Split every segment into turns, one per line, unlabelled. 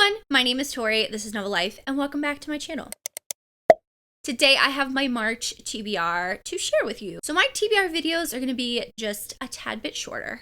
everyone, my name is Tori, this is Nova Life, and welcome back to my channel. Today I have my March TBR to share with you. So my TBR videos are going to be just a tad bit shorter,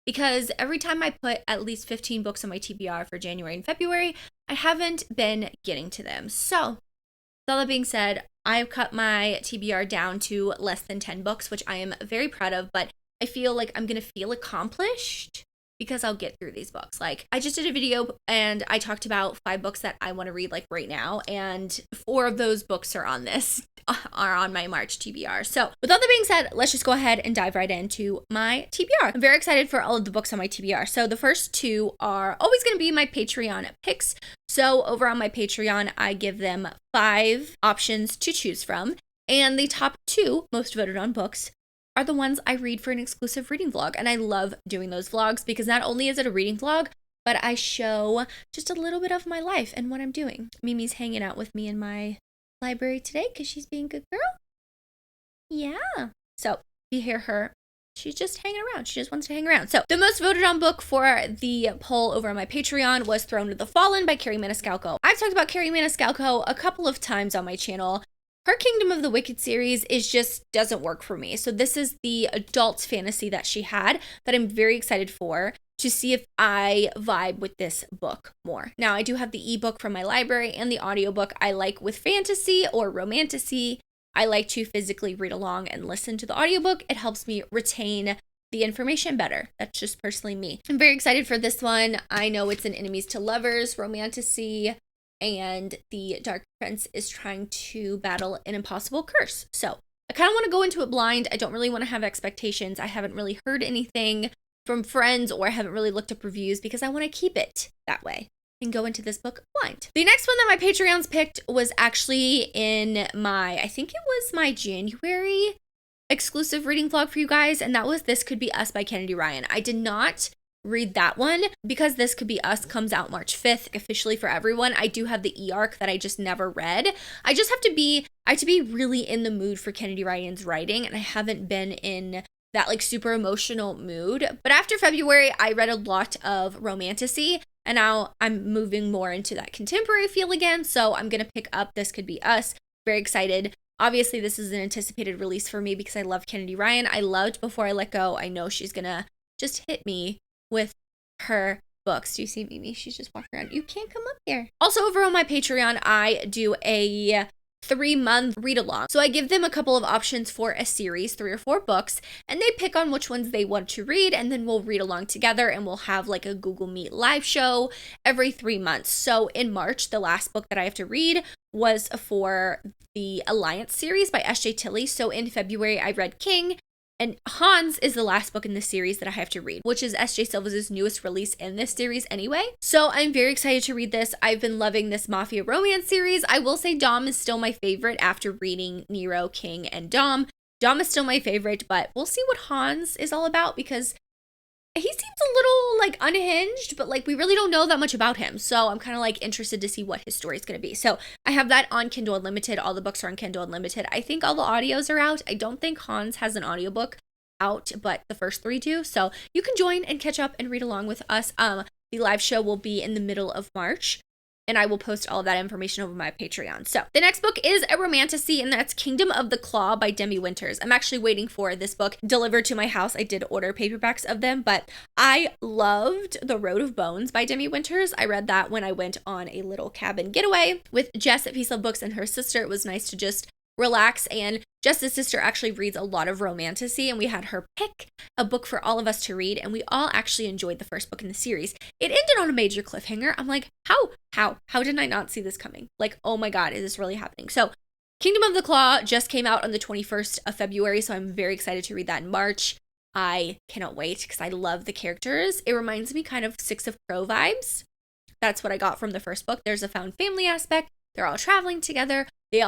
because every time I put at least 15 books on my TBR for January and February, I haven't been getting to them. So, with all that being said, I've cut my TBR down to less than 10 books, which I am very proud of, but I feel like I'm going to feel accomplished because I'll get through these books. Like, I just did a video and I talked about 5 books that I want to read like right now, and 4 of those books are on my March TBR. So with all that being said, let's just go ahead and dive right into my TBR. I'm very excited for all of the books on my TBR. So the first 2 are always going to be my Patreon picks. So over on my Patreon, I give them 5 options to choose from, and the top 2 most voted on books are the ones I read for an exclusive reading vlog. And I love doing those vlogs because not only is it a reading vlog, but I show just a little bit of my life and what I'm doing. Mimi's hanging out with me in my library today because she's being a good girl. Yeah. So you hear her. She's just hanging around. She just wants to hang around. So the most voted on book for the poll over on my Patreon was Throne of the Fallen by Carrie Maniscalco. I've talked about Carrie Maniscalco a couple of times on my channel. Her Kingdom of the Wicked series doesn't work for me. So this is the adult fantasy that she had that I'm very excited for to see if I vibe with this book more. Now, I do have the ebook from my library and the audiobook. I like with fantasy or romantasy, I like to physically read along and listen to the audiobook. It helps me retain the information better. That's just personally me. I'm very excited for this one. I know it's an enemies to lovers romantasy, and the Dark Prince is trying to battle an impossible curse. So I kind of want to go into it blind. I don't really want to have expectations. I haven't really heard anything from friends, or I haven't really looked up reviews because I want to keep it that way and go into this book blind. The next one that my Patreons picked was actually in I think it was my January exclusive reading vlog for you guys, and that was This Could Be Us by Kennedy Ryan. I did not read that one because This Could Be Us comes out March 5th officially for everyone. I do have the e-arc that I just never read. I have to be really in the mood for Kennedy Ryan's writing, and I haven't been in that like super emotional mood. But after February, I read a lot of romantasy, and now I'm moving more into that contemporary feel again. So I'm gonna pick up This Could Be Us. Very excited. Obviously, this is an anticipated release for me because I love Kennedy Ryan. I loved Before I Let Go. I know she's gonna just hit me with her books. Do you see Mimi? She's just walking around. You can't come up here. Also, over on my Patreon, I do a 3-month read along. So I give them a couple of options for a series, 3 or 4 books, and they pick on which ones they want to read, and then we'll read along together, and we'll have like a Google Meet live show every 3 months. So in March, the last book that I have to read was for the Alliance series by S.J. Tilley. So in February, I read King, and Hans is the last book in the series that I have to read, which is S.J. Silva's newest release in this series anyway. So I'm very excited to read this. I've been loving this Mafia romance series. I will say Dom is still my favorite after reading Nero, King, and Dom. Dom is still my favorite, but we'll see what Hans is all about because he seems a little like unhinged, but like we really don't know that much about him. So I'm kind of like interested to see what his story is going to be. So I have that on Kindle Unlimited. All the books are on Kindle Unlimited. I think all the audios are out. I don't think Hans has an audiobook out, but the first 3 do. So you can join and catch up and read along with us. The live show will be in the middle of March, and I will post all of that information over my Patreon. So the next book is a romantasy, and that's Kingdom of the Claw by Demi Winters. I'm actually waiting for this book delivered to my house. I did order paperbacks of them, but I loved The Road of Bones by Demi Winters. I read that when I went on a little cabin getaway with Jess at Peace Love Books and her sister. It was nice to just relax, and Jess's sister actually reads a lot of romantasy, and we had her pick a book for all of us to read, and we all actually enjoyed the first book in the series. It ended on a major cliffhanger. I'm like, how did I not see this coming? Like, oh my god, is this really happening? So Kingdom of the Claw just came out on the 21st of February, so I'm very excited to read that in March. I cannot wait because I love the characters. It reminds me kind of Six of Crow vibes. That's what I got from the first book. There's a found family aspect. They're all traveling together. They're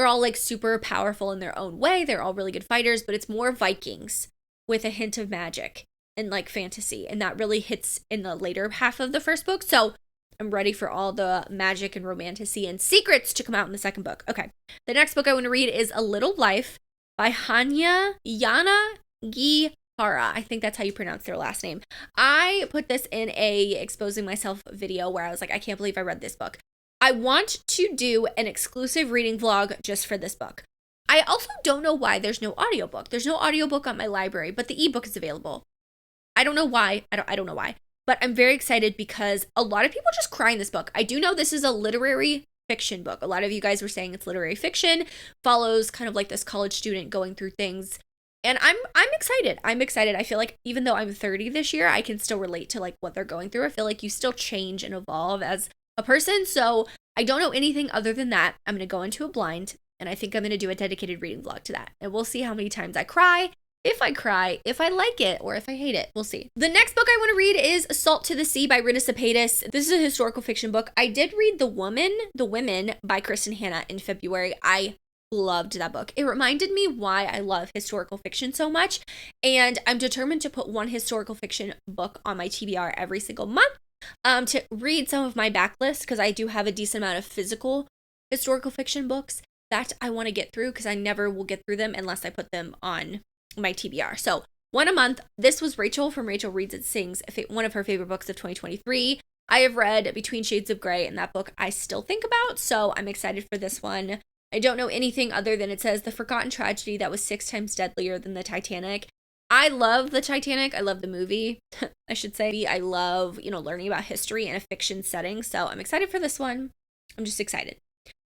all like super powerful in their own way. They're all really good fighters, but it's more Vikings with a hint of magic and like fantasy. And that really hits in the later half of the first book. So I'm ready for all the magic and romantasy and secrets to come out in the second book. Okay. The next book I want to read is A Little Life by Yana Gi Hara. I think that's how you pronounce their last name. I put this in a exposing myself video where I was like, I can't believe I read this book. I want to do an exclusive reading vlog just for this book. I also don't know why there's no audiobook. There's no audiobook on my library, but the ebook is available. I don't know why. I don't know why. But I'm very excited because a lot of people just cry in this book. I do know this is a literary fiction book. A lot of you guys were saying it's literary fiction, follows kind of like this college student going through things. And I'm excited. I'm excited. I feel like even though I'm 30 this year, I can still relate to like what they're going through. I feel like you still change and evolve as a person. So I don't know anything other than that. I'm going to go into a blind, and I think I'm going to do a dedicated reading vlog to that. And we'll see how many times I cry, if I like it, or if I hate it. We'll see. The next book I want to read is Salt to the Sea by Rita Sepedis. This is a historical fiction book. I did read The Women by Kristen Hanna in February. I loved that book. It reminded me why I love historical fiction so much. And I'm determined to put one historical fiction book on my TBR every single month to read some of my backlist, because I do have a decent amount of physical historical fiction books that I want to get through, because I never will get through them unless I put them on my TBR. So one a month. This was Rachel from Rachel Reads and Sings, one of her favorite books of 2023. I have read Between Shades of Grey, and that book I still think about, so I'm excited for this one. I don't know anything other than it says the forgotten tragedy that was 6 times deadlier than the Titanic. I love the Titanic. I love the movie, I should say. I love, learning about history in a fiction setting, so I'm excited for this one. I'm just excited.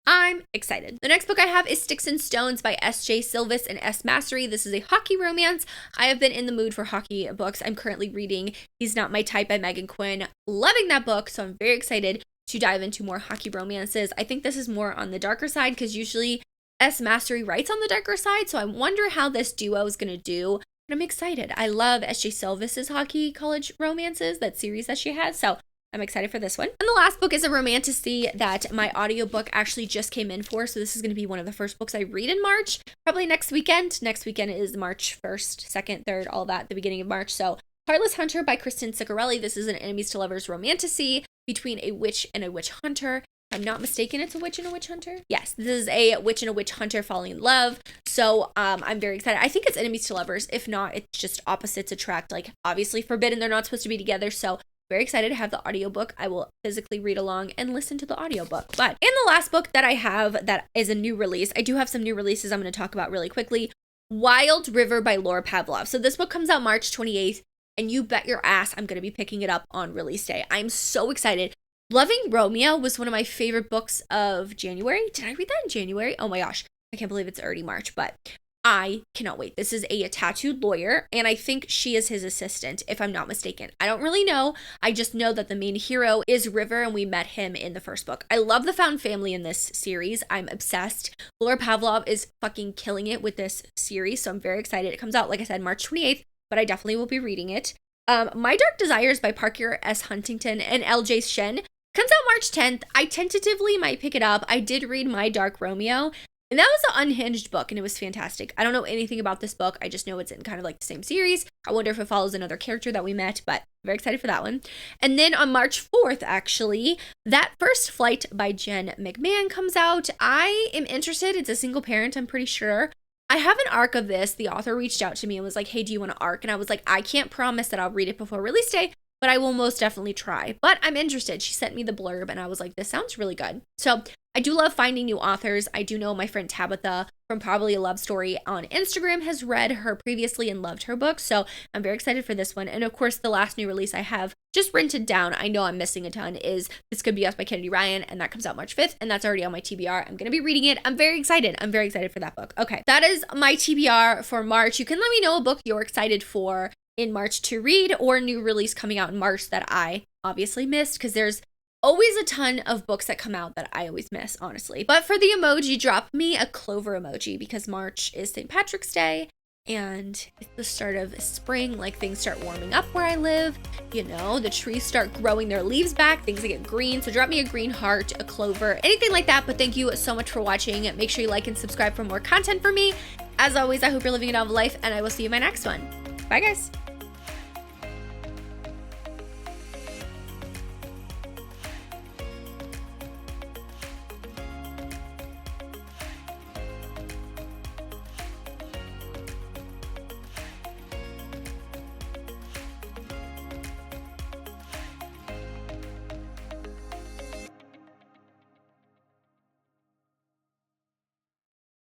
I'm excited. The next book I have is Sticks and Stones by S.J. Silvis and S. Mastery. This is a hockey romance. I have been in the mood for hockey books. I'm currently reading He's Not My Type by Megan Quinn. Loving that book, so I'm very excited to dive into more hockey romances. I think this is more on the darker side, because usually S. Mastery writes on the darker side, so I wonder how this duo is going to do. But I'm excited. I love S.J. Silvis's hockey college romances, that series that she has, so I'm excited for this one. And the last book is a romantasy that my audiobook actually just came in for. So this is going to be one of the first books I read in March, probably next weekend. Next weekend is March 1st, 2nd, 3rd, all that, the beginning of March. So Heartless Hunter by Kristen Ciccarelli. This is an enemies to lovers romantasy between a witch and a witch hunter. If I'm not mistaken, it's a witch and a witch hunter. Yes, this is a witch and a witch hunter falling in love. So I'm very excited. I think it's enemies to lovers. If not, it's just opposites attract. Like, obviously forbidden. They're not supposed to be together. So very excited to have the audiobook. I will physically read along and listen to the audiobook. But in the last book that I have that is a new release, I do have some new releases I'm going to talk about really quickly. Wild River by Laura Pavlov. So this book comes out March 28th, and you bet your ass I'm going to be picking it up on release day. I'm so excited. Loving Romeo was one of my favorite books of January. Did I read that in January? Oh my gosh. I can't believe it's already March, but I cannot wait. This is a tattooed lawyer, and I think she is his assistant, if I'm not mistaken. I don't really know. I just know that the main hero is River, and we met him in the first book. I love the found family in this series. I'm obsessed. Laura Pavlov is fucking killing it with this series, so I'm very excited. It comes out, like I said, March 28th, but I definitely will be reading it. My Dark Desires by Parker S. Huntington and L.J. Shen comes out March 10th. I tentatively might pick it up. I did read My Dark Romeo, and that was an unhinged book, and it was fantastic. I don't know anything about this book. I just know it's in kind of like the same series. I wonder if it follows another character that we met, but I'm very excited for that one. And then on March 4th, actually, That First Flight by Jen McMahon comes out. I am interested. It's a single parent, I'm pretty sure. I have an arc of this. The author reached out to me and was like, hey, do you want an arc? And I was like, I can't promise that I'll read it before release day, but I will most definitely try. But I'm interested. She sent me the blurb, and I was like, this sounds really good. So I do love finding new authors. I do know my friend Tabitha from Probably a Love Story on Instagram has read her previously and loved her book. So I'm very excited for this one. And of course, the last new release I have just rented down, I know I'm missing a ton, is This Could Be Us by Kennedy Ryan. And that comes out March 5th. And that's already on my TBR. I'm going to be reading it. I'm very excited. I'm very excited for that book. Okay, that is my TBR for March. You can let me know a book you're excited for in March to read, or a new release coming out in March that I obviously missed, because there's always a ton of books that come out that I always miss, honestly. But for the emoji, drop me a clover emoji, because March is St. Patrick's Day and it's the start of spring. Like, things start warming up where I live, the trees start growing their leaves back, things get green. So drop me a green heart, a clover, anything like that. But thank you so much for watching. Make sure you like and subscribe for more content for me. As always, I hope you're living a novel life, and I will see you in my next one. Bye, guys.